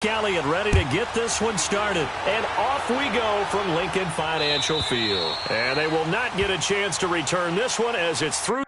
Elliott ready to get this one started. And off we go from Lincoln Financial Field. And they will not get a chance to return this one as it's through.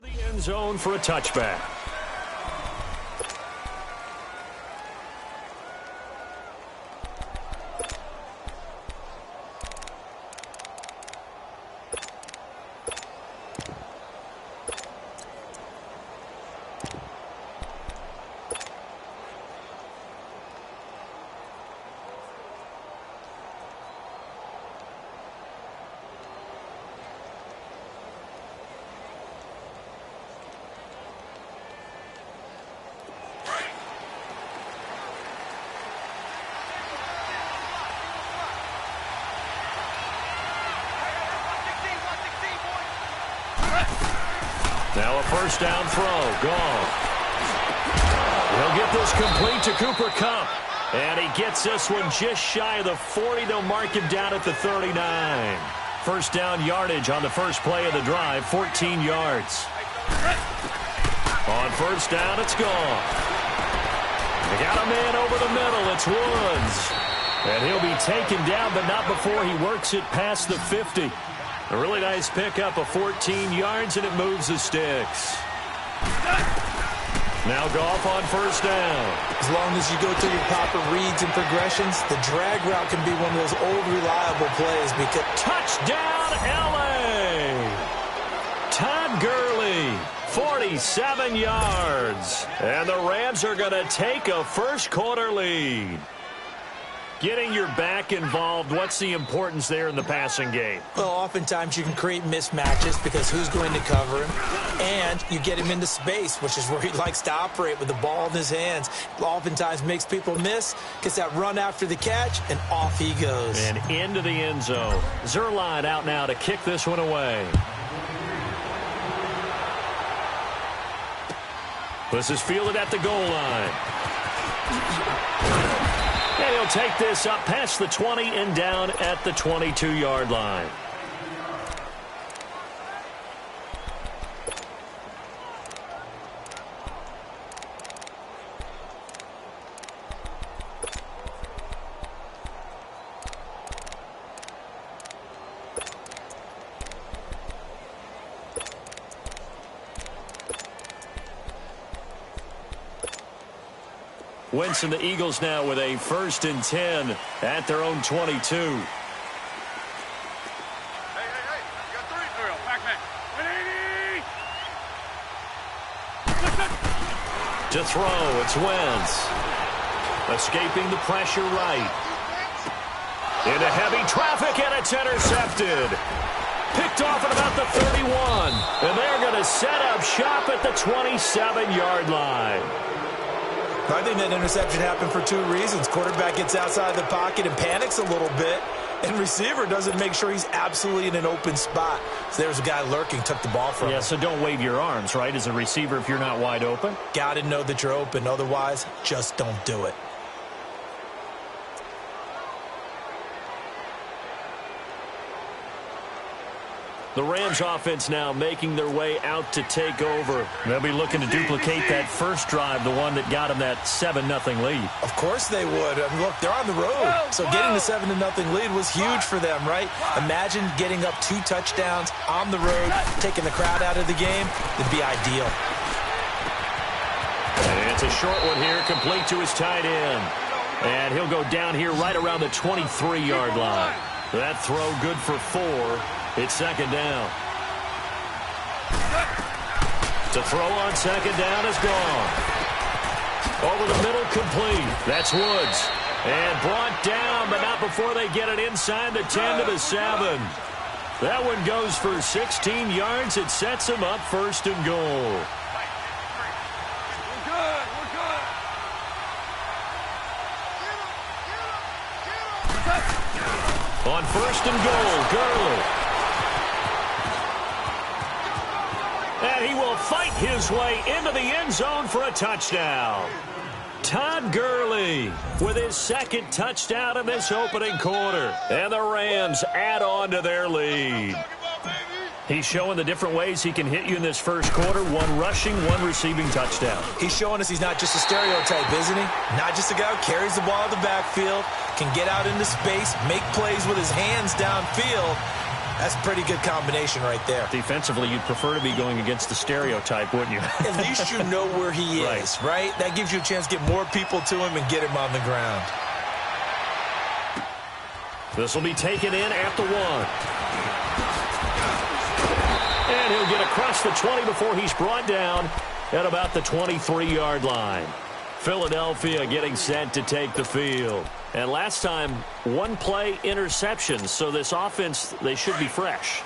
The end zone for a touchback. Now a first down throw, gone. He'll get this complete to Cooper Kupp. And he gets this one just shy of the 40. They'll mark him down at the 39. First down yardage on the first play of the drive, 14 yards. On first down, it's gone. They got a man over the middle, it's Woods. And he'll be taken down, but not before he works it past the 50. A really nice pickup of 14 yards, and it moves the sticks. Now Goff on first down. As long as you go through your proper reads and progressions, the drag route can be one of those old reliable plays. Because touchdown, L.A. Todd Gurley, 47 yards. And the Rams are going to take a first-quarter lead. Getting your back involved, what's the importance there in the passing game? Well, oftentimes you can create mismatches because who's going to cover him? And you get him into space, which is where he likes to operate with the ball in his hands. Oftentimes makes people miss, gets that run after the catch, and off he goes. And into the end zone. Zuerlein out now to kick this one away. This is fielded at the goal line. And he'll take this up past the 20 and down at the 22-yard line. Wentz and the Eagles now with a 1st and 10 at their own 22. Hey, you got 3 drill. Back. 180. To throw, it's Wentz. Escaping the pressure right. Into heavy traffic, and it's intercepted. Picked off at about the 31. And they're going to set up shop at the 27-yard line. I think that interception happened for 2 reasons. Quarterback gets outside the pocket and panics a little bit, and receiver doesn't make sure he's absolutely in an open spot. So there's a guy lurking, took the ball from him. Yeah, so don't wave your arms, right, as a receiver if you're not wide open. Got to know that you're open. Otherwise, just don't do it. The Rams offense now making their way out to take over. They'll be looking to duplicate that first drive, the one that got them that 7-0 lead. Of course they would. I mean, look, they're on the road. So getting the 7-0 lead was huge for them, right? Imagine getting up 2 touchdowns on the road, taking the crowd out of the game. It'd be ideal. And it's a short one here, complete to his tight end. And he'll go down here right around the 23-yard line. That throw good for 4. It's second down. To throw on second down is gone. Over the middle, complete. That's Woods. And brought down, but not before they get it inside the 10 to the 7. That one goes for 16 yards. It sets him up first and goal. We're good. On first and goal, Gurley. And he will fight his way into the end zone for a touchdown. Todd Gurley with his second touchdown in this opening quarter. And the Rams add on to their lead. He's showing the different ways he can hit you in this first quarter. 1 rushing, 1 receiving touchdown. He's showing us he's not just a stereotype, isn't he? Not just a guy who carries the ball in the backfield, can get out into space, make plays with his hands downfield. That's a pretty good combination right there. Defensively, you'd prefer to be going against the stereotype, wouldn't you? At least you know where he is, right? That gives you a chance to get more people to him and get him on the ground. This will be taken in at the 1. And he'll get across the 20 before he's brought down at about the 23-yard line. Philadelphia getting set to take the field. And last time, 1-play interception. So this offense, they should be fresh.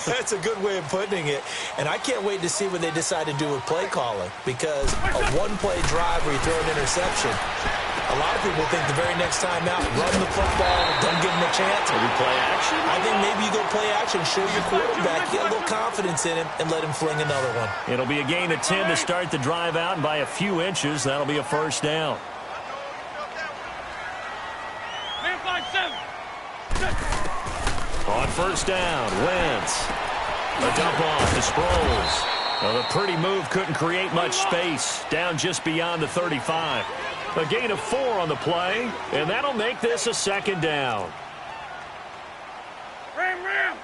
That's a good way of putting it. And I can't wait to see what they decide to do with play calling. Because a 1-play drive where you throw an interception, a lot of people think the very next time out, run the football, don't give him a chance. Maybe play action? I think maybe you go play action, show your quarterback, get a little confidence in him, and let him fling another one. It'll be a gain of 10 to start the drive out, and by a few inches, that'll be a first down. On first down, Wentz. A dump off to Sproles. Well, the pretty move couldn't create much space. Down just beyond the 35. A gain of 4 on the play, and that'll make this a second down. Ram. Yeah.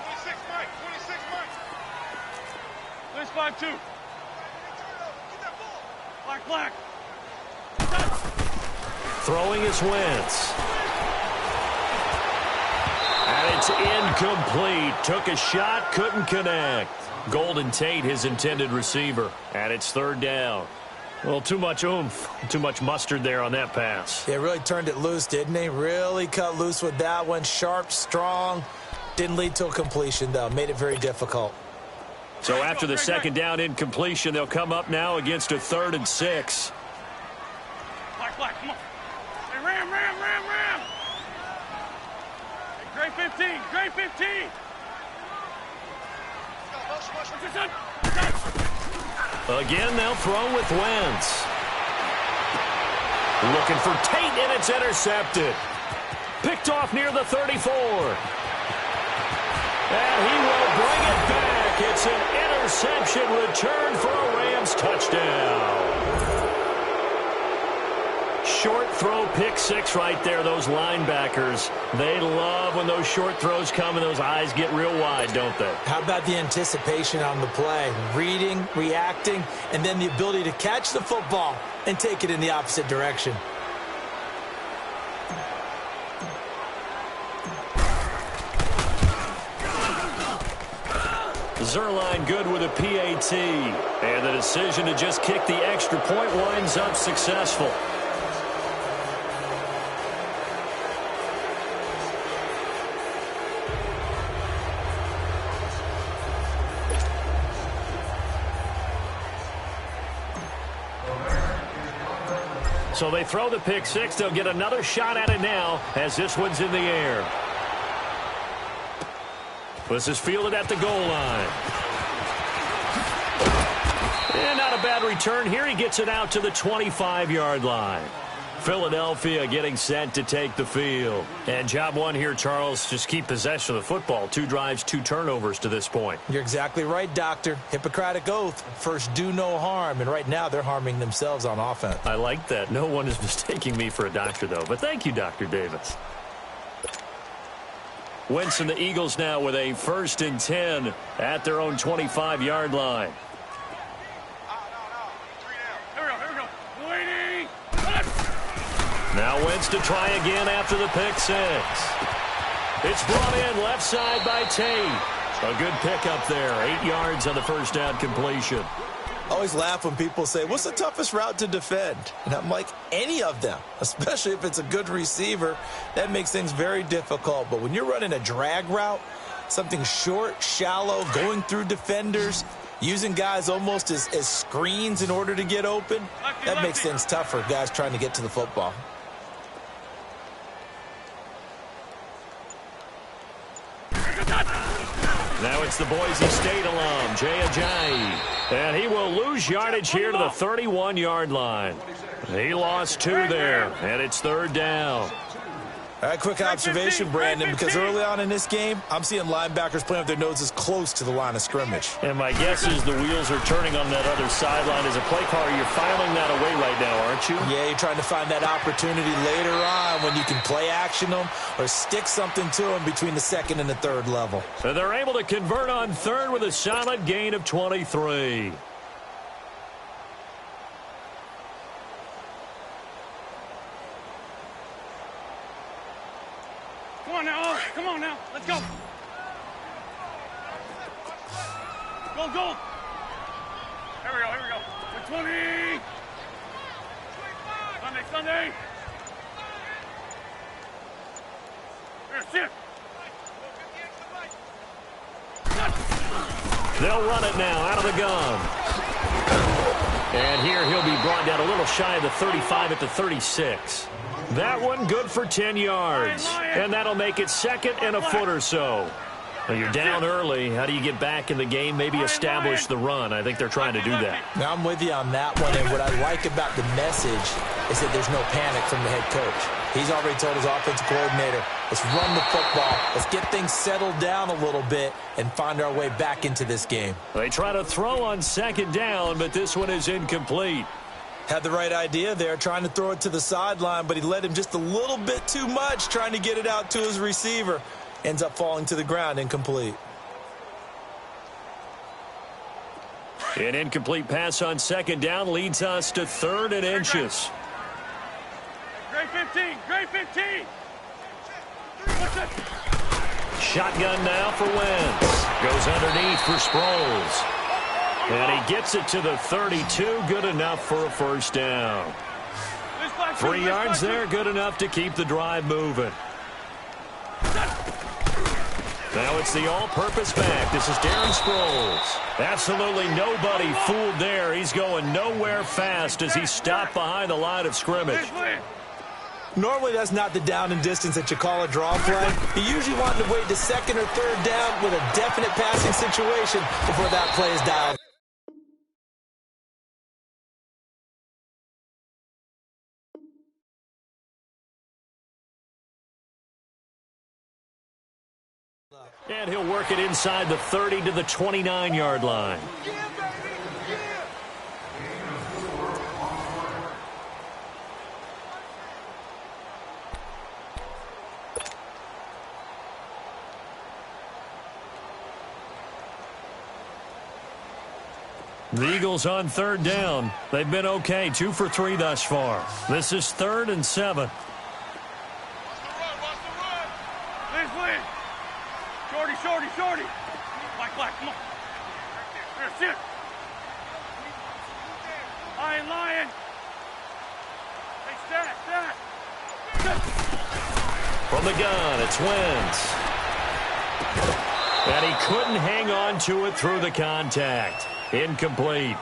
26 Mike. This 5-2. Black. Throwing is Wentz. And it's incomplete. Took a shot, couldn't connect. Golden Tate, his intended receiver. And it's third down. Well, too much oomph, too much mustard there on that pass. Yeah, really turned it loose, didn't he? Really cut loose with that one. Sharp, strong. Didn't lead to a completion, though. Made it very difficult. So after the second down incompletion, they'll come up now against a 3rd and 6. Black, come on. Hey, Ram. Hey, Gray 15. Again, they'll throw with Wentz. Looking for Tate, and it's intercepted. Picked off near the 34. And he will bring it back. It's an interception return for a Rams touchdown. Short throw, pick 6 right there. Those linebackers, they love when those short throws come and those eyes get real wide, don't they? How about the anticipation on the play? Reading, reacting, and then the ability to catch the football and take it in the opposite direction. Zerline good with a PAT. And the decision to just kick the extra point winds up successful. So they throw the pick 6. They'll get another shot at it now as this one's in the air. This is fielded at the goal line. And not a bad return here. He gets it out to the 25-yard line. Philadelphia getting set to take the field. And job one here, Charles, just keep possession of the football. 2 drives, 2 turnovers to this point. You're exactly right, Doctor. Hippocratic oath. First, do no harm. And right now, they're harming themselves on offense. I like that. No one is mistaking me for a doctor, though. But thank you, Dr. Davis. Wentz and the Eagles now with a 1st and 10 at their own 25-yard line. Here we go. Waiting. Now Wentz to try again after the pick six. It's brought in left side by Tate. A good pickup there. 8 yards on the first down completion. I always laugh when people say, what's the toughest route to defend? And I'm like, any of them, especially if it's a good receiver. That makes things very difficult. But when you're running a drag route, something short, shallow, going through defenders, using guys almost as screens in order to get open, that makes things tough for guys trying to get to the football. Now it's the Boise State alum, Jay Ajayi. And he will lose yardage here to the 31-yard line. He lost 2 there, and it's 3rd down. All right, quick observation, Brandon, because early on in this game, I'm seeing linebackers playing with their noses close to the line of scrimmage. And my guess is the wheels are turning on that other sideline. As a play caller, you're filing that away right now, aren't you? Yeah, you're trying to find that opportunity later on when you can play action them or stick something to them between the 2nd and the 3rd level. So they're able to convert on 3rd with a solid gain of 23. Come on now. Come on now. Let's go. Go, go. Here we go. Here we go. 20. Sunday. Here, sit. They'll run it now out of the gun. And here he'll be brought down a little shy of the 35 at the 36. That one good for 10 yards. And that'll make it 2nd and a foot or so. Well, you're down early. How do you get back in the game? Maybe establish the run. I think they're trying to do that. Now, I'm with you on that one. And what I like about the message is that there's no panic from the head coach. He's already told his offensive coordinator, let's run the football. Let's get things settled down a little bit and find our way back into this game. They try to throw on 2nd down, but this one is incomplete. Had the right idea there, trying to throw it to the sideline, but he led him just a little bit too much, trying to get it out to his receiver. Ends up falling to the ground, incomplete. An incomplete pass on 2nd down leads us to 3rd and inches. Grade 15. Grade 15. Shotgun now for Wentz. Goes underneath for Sproles. And he gets it to the 32. Good enough for a first down. 3 yards there. Good enough to keep the drive moving. Now it's the all-purpose back. This is Darren Sproles. Absolutely nobody fooled there. He's going nowhere fast as he stopped behind the line of scrimmage. Normally, that's not the down and distance that you call a draw play. He usually wanted to wait to 2nd or 3rd down with a definite passing situation before that play is dialed. And he'll work it inside the 30 to the 29-yard line. The Eagles on 3rd down. They've been okay, 2 for 3 thus far. This is 3rd and 7. Shorty. Black, come on. Here, sit. Lion. Hey, stack. From the gun, it's Wentz. And he couldn't hang on to it through the contact. Incomplete.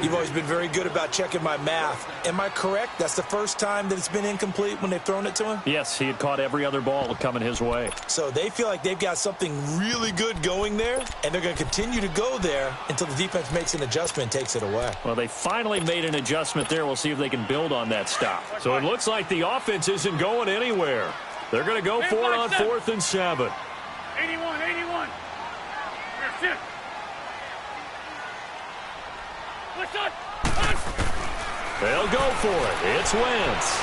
You've always been very good about checking my math. Am I correct? That's the first time that it's been incomplete when they've thrown it to him? Yes, he had caught every other ball coming his way. So they feel like they've got something really good going there, and they're going to continue to go there until the defense makes an adjustment and takes it away. Well, they finally made an adjustment there. We'll see if they can build on that stop. So it looks like the offense isn't going anywhere. They're going to go for it on 4th and 7. 81. Here, sit. They'll go for it. It's Wentz.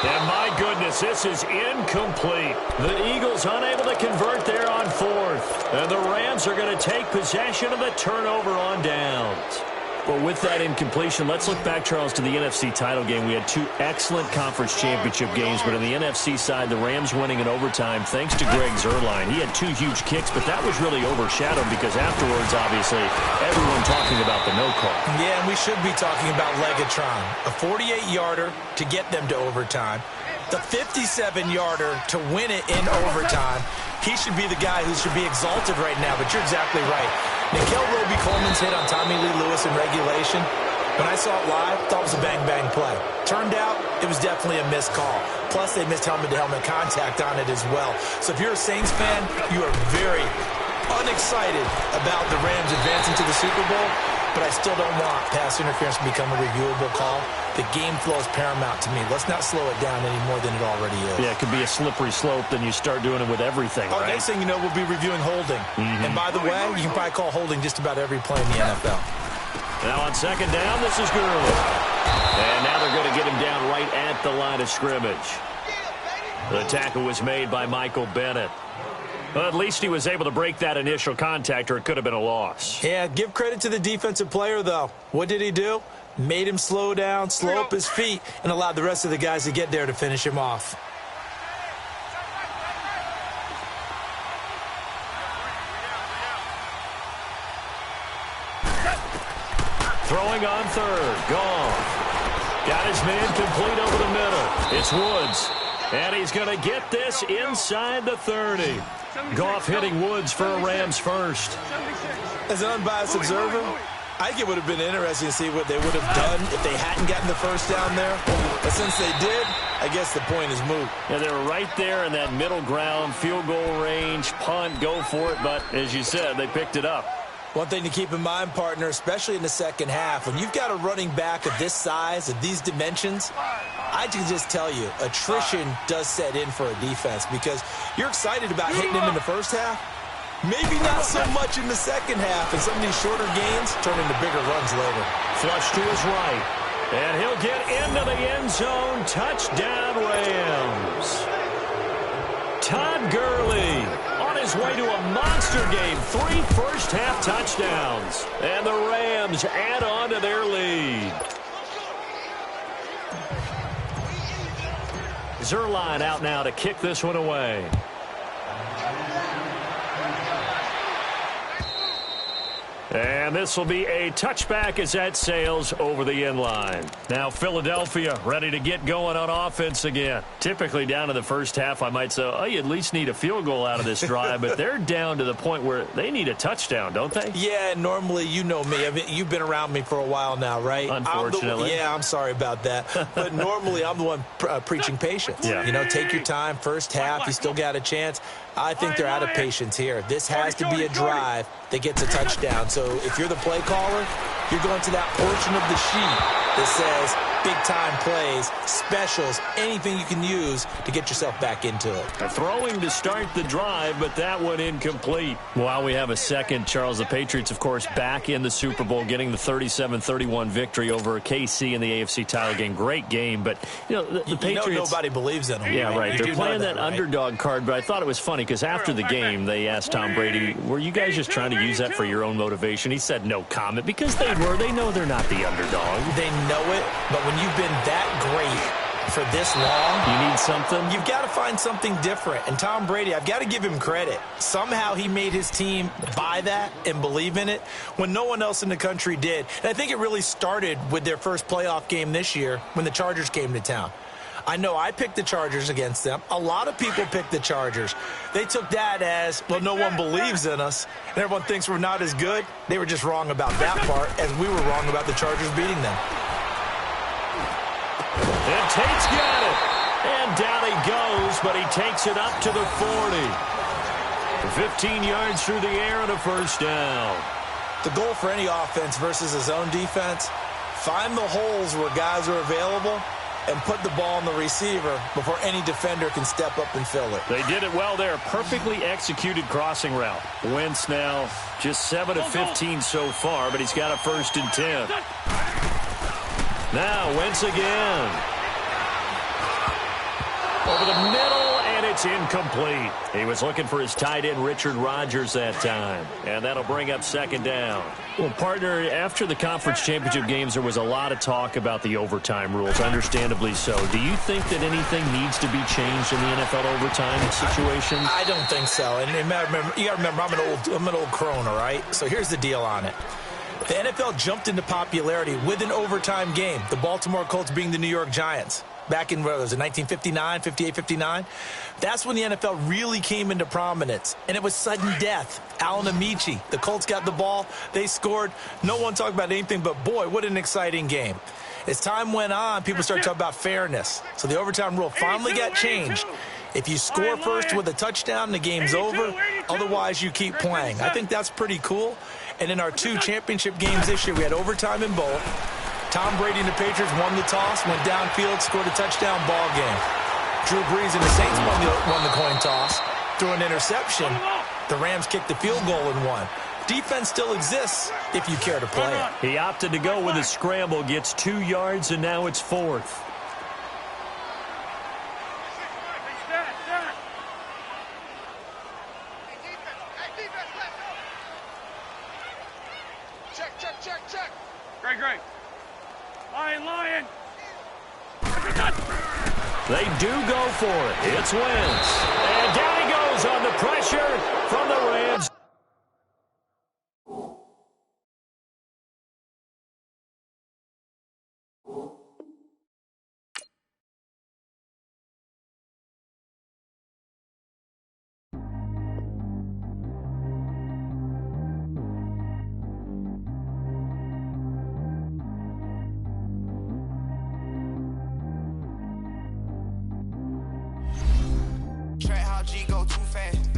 And my goodness, this is incomplete. The Eagles unable to convert there on 4th. And the Rams are going to take possession of the turnover on downs. Well, with that incompletion, let's look back, Charles, to the NFC title game. We had two excellent conference championship games, but on the NFC side, the Rams winning in overtime thanks to Greg Zuerlein. He had two huge kicks, but that was really overshadowed because afterwards, obviously, everyone talking about the no call. Yeah, and we should be talking about Legatron. A 48-yarder to get them to overtime. The 57-yarder to win it in overtime. He should be the guy who should be exalted right now, but you're exactly right. Nickel Roby-Coleman's hit on Tommy Lee Lewis in regulation, when I saw it live, thought it was a bang-bang play. Turned out, it was definitely a missed call. Plus, they missed helmet-to-helmet contact on it as well. So if you're a Saints fan, you are very unexcited about the Rams advancing to the Super Bowl, but I still don't want pass interference to become a reviewable call. The game flow is paramount to me. Let's not slow it down any more than it already is. Yeah, it could be a slippery slope, then you start doing it with everything, right? Next thing you know, we'll be reviewing holding. And by the way, you can probably call holding just about every play in the NFL. Now on second down, this is Gurley. And now they're going to get him down right at the line of scrimmage. The tackle was made by Michael Bennett. Well, at least he was able to break that initial contact, or it could have been a loss. Yeah, give credit to the defensive player, though. What did he do? Made him slow down, slow up his feet, and allowed the rest of the guys to get there to finish him off. Throwing on third. Goff. Got his man complete over the middle. It's Woods. And he's going to get this inside the 30. Goff hitting Woods for a Rams first. As an unbiased observer, I think it would have been interesting to see what they would have done if they hadn't gotten the first down there. But since they did, I guess the point is moot. Yeah, they were right there in that middle ground, field goal range, punt, go for it. But as you said, they picked it up. One thing to keep in mind, partner, especially in the second half, when you've got a running back of this size, of these dimensions, I can just tell you, attrition does set in for a defense because you're excited about hitting him in the first half. Maybe not so much in the second half, and some of these shorter gains turn into bigger runs later. Flush to his right, and he'll get into the end zone. Touchdown, Rams. Todd Gurley on his way to a monster game. 3 first-half touchdowns, and the Rams add on to their lead. Zuerlein out now to kick this one away. And this will be a touchback as that sails over the end line. Now Philadelphia ready to get going on offense again. Typically down to the first half, I might say, oh, you at least need a field goal out of this drive. But they're down to the point where they need a touchdown, don't they? Yeah, normally, you know me. I mean, you've been around me for a while now, right? Unfortunately. I'm sorry about that. But normally, I'm the one preaching patience. Yeah. You know, take your time. First half, you still got a chance. I think they're out of patience here. This has to be a drive that gets a touchdown. So if you're the play caller, you're going to that portion of the sheet that says big-time plays, specials, anything you can use to get yourself back into it. Throwing to start the drive, but that one incomplete. While we have a second, Charles, the Patriots, of course, back in the Super Bowl, getting the 37-31 victory over KC in the AFC title game. Great game, but, you know, the Patriots... You know nobody believes in them. Yeah, right. They're playing that right? underdog card, but I thought it was funny because after the game, they asked Tom Brady, were you guys just trying to use that for your own motivation? He said no comment because they were. They know they're not the underdog. They know it, but when you've been that great for this long, you need something. You've got to find something different. And Tom Brady, I've got to give him credit. Somehow he made his team buy that and believe in it when no one else in the country did. And I think it really started with their first playoff game this year when the Chargers came to town. I know I picked the Chargers against them. A lot of people picked the Chargers. They took that as, well, no one believes in us, and everyone thinks we're not as good. They were just wrong about that part, as we were wrong about the Chargers beating them. And Tate's got it. And down he goes, but he takes it up to the 40. 15 yards through the air and a first down. The goal for any offense versus his own defense, find the holes where guys are available and put the ball on the receiver before any defender can step up and fill it. They did it well there. Perfectly executed crossing route. Wentz now just 7 of 15 so far, but he's got a 1st and 10. Now Wentz again. Over the middle, and It's incomplete. He was looking for his tight end, Richard Rodgers, that time. And that'll bring up second down. Well, partner, after the conference championship games, there was a lot of talk about the overtime rules, understandably so. Do you think that anything needs to be changed in the NFL overtime situation? I don't think so. And you got to remember, I'm an old crone, all right? So here's the deal on it. The NFL jumped into popularity with an overtime game, the Baltimore Colts being the New York Giants. Back in, what was it, 1959, 58, 59? That's when the NFL really came into prominence. And it was sudden death. Alan Amici, the Colts got the ball. They scored. No one talked about anything but, boy, what an exciting game. As time went on, people started talking about fairness. So the overtime rule finally got changed. If you score first with a touchdown, the game's over. Otherwise, you keep playing. I think that's pretty cool. And in our 2 championship games this year, we had overtime in both. Tom Brady and the Patriots won the toss, went downfield, scored a touchdown, ball game. Drew Brees and the Saints won the coin toss, threw an interception. The Rams kicked the field goal and won. Defense still exists if you care to play it. He opted to go with a scramble, gets 2 yards, and now it's 4th. Check. Great. Lion. They do go for it. It's Wentz. And down he goes on the pressure from the Rams. Track how G go too fast.